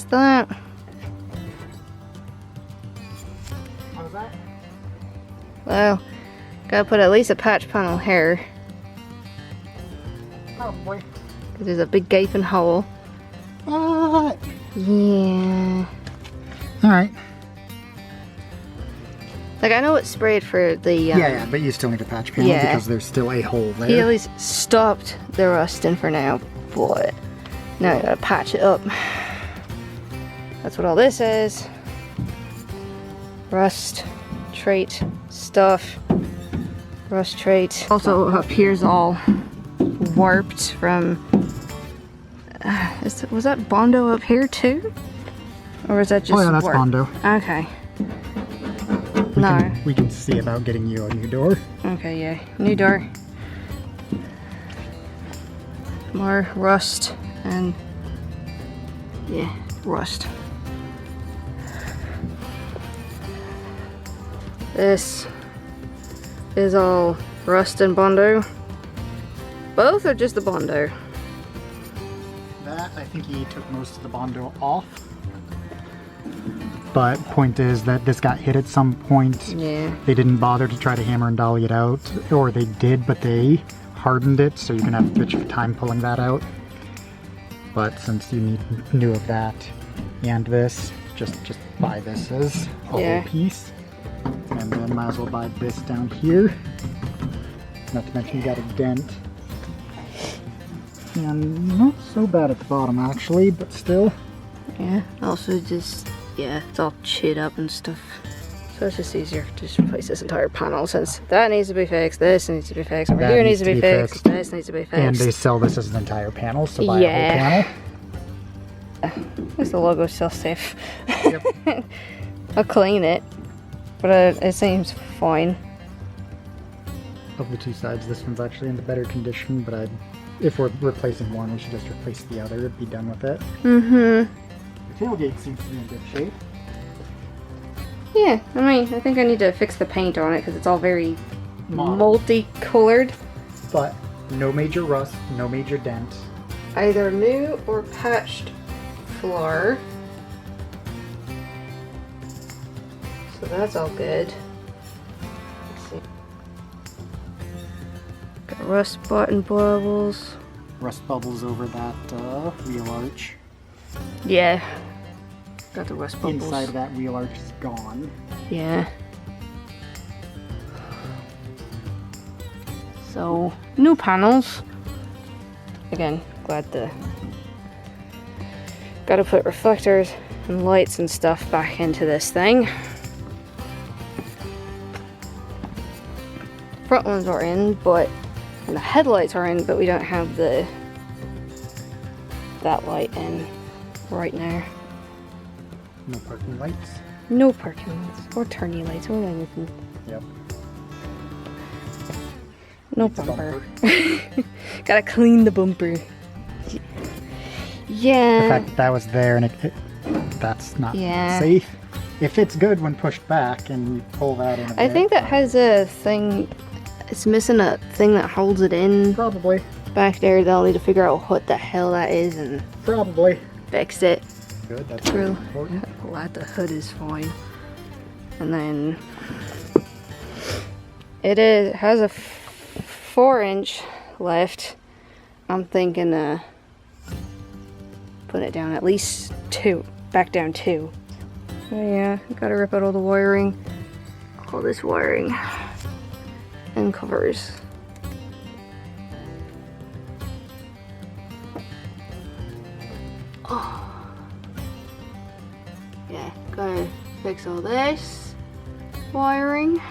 There's that. What was that? Well, gotta put at least a patch panel here. Probably. Because there's a big gaping hole. Yeah. Alright. Like, I know it's sprayed for the... yeah, but you still need a patch panel because there's still a hole there. He at least stopped the rusting for now, but now I gotta patch it up. That's what all this is. Rust, trait, stuff. Rust trait. Also up here's all warped from... was that Bondo up here too? Or was that just Oh yeah, that's warped? Bondo. Okay. No. We can see about getting you a new door. Okay, yeah. New door. More rust and... yeah, rust. This is all rust and Bondo. Both or just the Bondo? That, I think he took most of the Bondo off. But point is that this got hit at some point. Yeah. They didn't bother to try to hammer and dolly it out. Or they did, but they hardened it, so you're going to have a bit of time pulling that out. But since you need new of that and this, just buy this as a whole piece. And then might as well buy this down here. Not to mention you got a dent. And not so bad at the bottom actually, but still. Yeah, also just, yeah, it's all chewed up and stuff. So it's just easier to just replace this entire panel since that needs to be fixed, this needs to be fixed, over here needs to be fixed, this needs to be fixed. And they sell this as an entire panel, so buy a whole panel. At least the logo's still safe. Yep. I'll clean it, but it seems fine. Of the two sides, this one's actually in the better condition, but if we're replacing one, we should just replace the other and be done with it. Mm-hmm. The tailgate seems to be in good shape. Yeah, I mean, I think I need to fix the paint on it because it's all very multicolored. But no major rust, no major dent. Either new or patched floor. So that's all good. Let's see. Got rust button bubbles. Rust bubbles over that wheel arch. Yeah. Got the rust bubbles. Inside of that wheel arch is gone. Yeah. So, new panels. Again, glad to... Gotta put reflectors and lights and stuff back into this thing. Front ones are in, and the headlights are in, but we don't have that light in right now. No parking lights. No parking lights or turning lights or anything. Yep. No bumper. Gotta clean the bumper. Yeah. The fact that was there and that's not safe. If it's good when pushed back and you pull that in a bit, I think that has a thing. It's missing a thing that holds it in. Probably. Back there, they'll need to figure out what the hell that is and probably fix it. Good, that's really important. Glad the hood is fine. And then it has a 4-inch left. I'm thinking put it down at least 2, back down 2. Oh yeah, gotta rip out all the wiring, all this wiring and covers. Oh. Yeah, gotta fix all this wiring.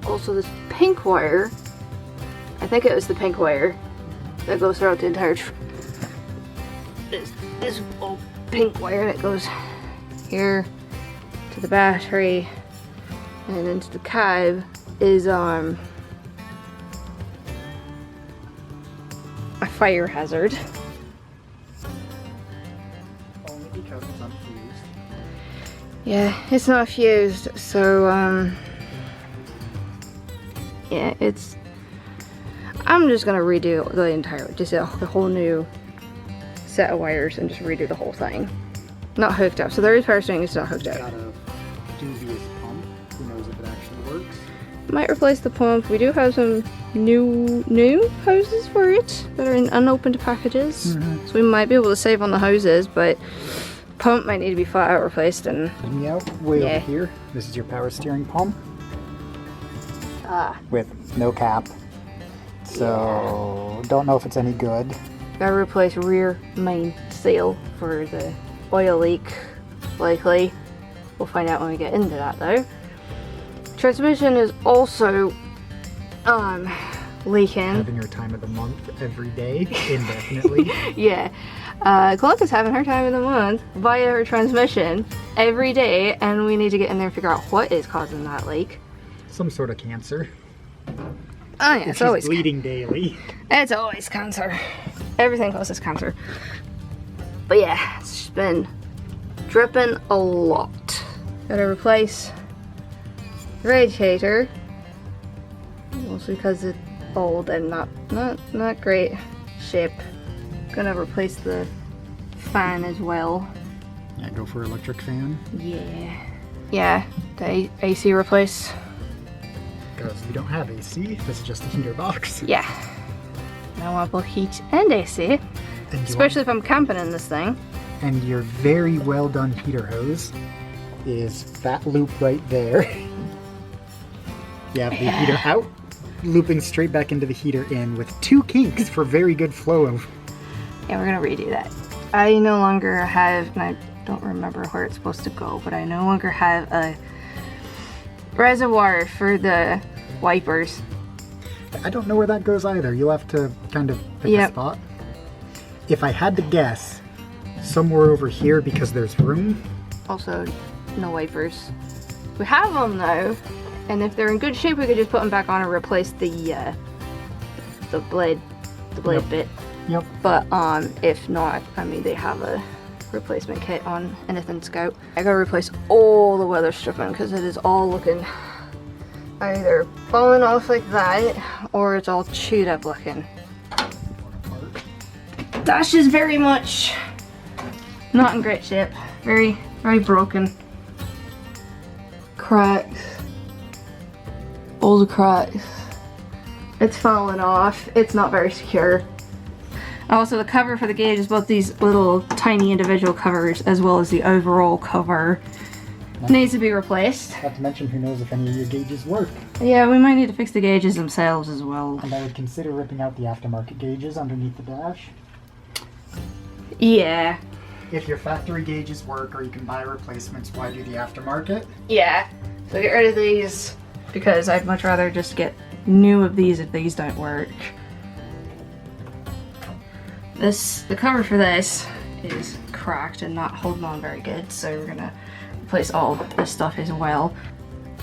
Also this pink wire, I think it was the pink wire that goes throughout the entire this old pink wire that goes here to the battery and into the cab is a fire hazard. Only because it's unfused. Yeah, it's not fused, so yeah, I'm just gonna redo the entire, just a whole new set of wires and just redo the whole thing. Not hooked up, so there is power steering, it's not hooked up. Got a dubious pump. Who knows if it actually works? Might replace the pump. We do have some new hoses for it that are in unopened packages. So we might be able to save on the hoses, but pump might need to be flat out replaced. And Zoom out way over here. This is your power steering pump. With no cap. So don't know if it's any good. Gotta replace rear main seal for the oil leak, likely. We'll find out when we get into that though. Transmission is also leaking. Having her time of the month every day, indefinitely. Yeah. Clark is having her time of the month via her transmission every day, and we need to get in there and figure out what is causing that leak. Some sort of cancer. Oh yeah, If it's she's always bleeding daily. It's always cancer. Everything causes cancer. But yeah, it's just been dripping a lot. Gotta replace the radiator. Mostly because it's old and not great shape. Gonna replace the fan as well. Yeah, go for electric fan. Yeah. Yeah, the AC replace. Because we don't have AC, this is just a heater box. Yeah. I want both heat and AC. Especially if I'm camping in this thing. And your very well done heater hose is that loop right there. You have the heater out, looping straight back into the heater in with 2 kinks for very good flow of. Yeah, we're gonna redo that. I no longer have, and I don't remember where it's supposed to go, but I no longer have a reservoir for the wipers. I don't know where that goes either. You'll have to kind of pick a spot. If I had to guess, somewhere over here because there's room. Also, no wipers. We have them though, and if they're in good shape, we could just put them back on and replace the blade bit. Yep. But if not, I mean, they have a replacement kit on anything Scout. I gotta replace all the weather stripping because it is all looking either falling off like that or it's all chewed up looking. Dash is very much not in great shape. Very, very broken. Cracks. All the cracks. It's falling off. It's not very secure. Also, the cover for the gauge is both these little tiny individual covers as well as the overall cover needs to be replaced. Not to mention, who knows if any of your gauges work. Yeah, we might need to fix the gauges themselves as well. And I would consider ripping out the aftermarket gauges underneath the dash. Yeah. If your factory gauges work or you can buy replacements, why do the aftermarket? Yeah. So get rid of these because I'd much rather just get new of these if these don't work. The cover for this is cracked and not holding on very good, so we're gonna replace all this stuff as well.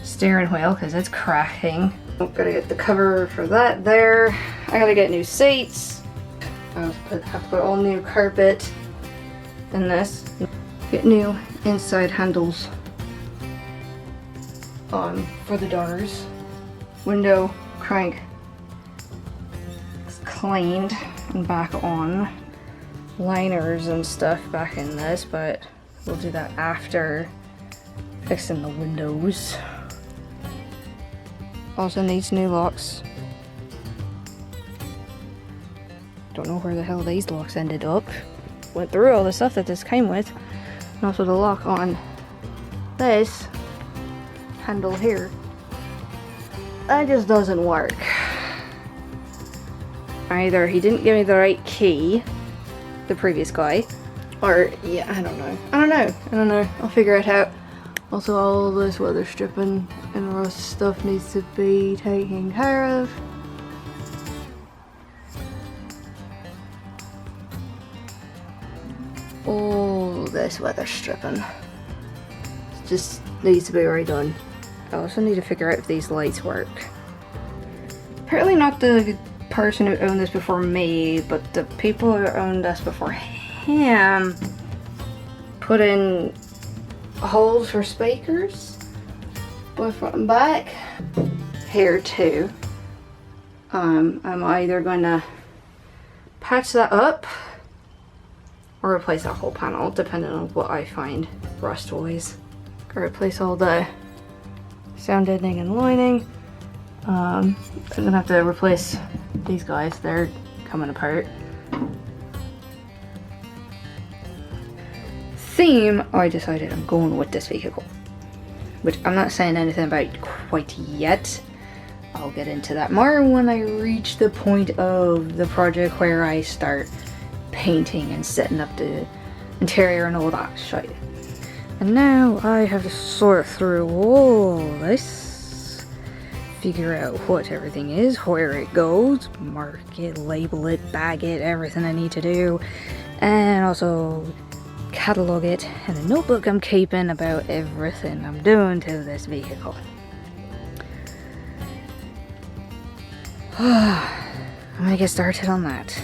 Steering wheel, because it's cracking. I'm gonna get the cover for that there. I gotta get new seats. I have to put all new carpet in this. Get new inside handles on for the doors. Window crank is cleaned and back on. Liners and stuff back in this, but we'll do that after fixing the windows. Also needs new locks. Don't know where the hell these locks ended up. Went through all the stuff that this came with. And also the lock on this handle here. That just doesn't work. Either he didn't give me the right key, the previous guy, or yeah, I don't know. I'll figure it out. Also, all this weather stripping and rust stuff needs to be taken care of. All this weather stripping just needs to be redone. I also need to figure out if these lights work. Apparently not the person who owned this before me, but the people who owned this before him put in holes for speakers, both front and back. Here too. I'm either gonna patch that up or replace that whole panel, depending on what I find rust-wise. Gotta replace all the sound deadening and lining. I'm gonna have to replace these guys, they're coming apart. Theme, I decided I'm going with this vehicle, which I'm not saying anything about quite yet. I'll get into that more when I reach the point of the project where I start painting and setting up the interior and all that shit. And now I have to sort through all this, figure out what everything is, where it goes, mark it, label it, bag it, everything I need to do, and also catalog it in a notebook I'm keeping about everything I'm doing to this vehicle. I'm gonna get started on that.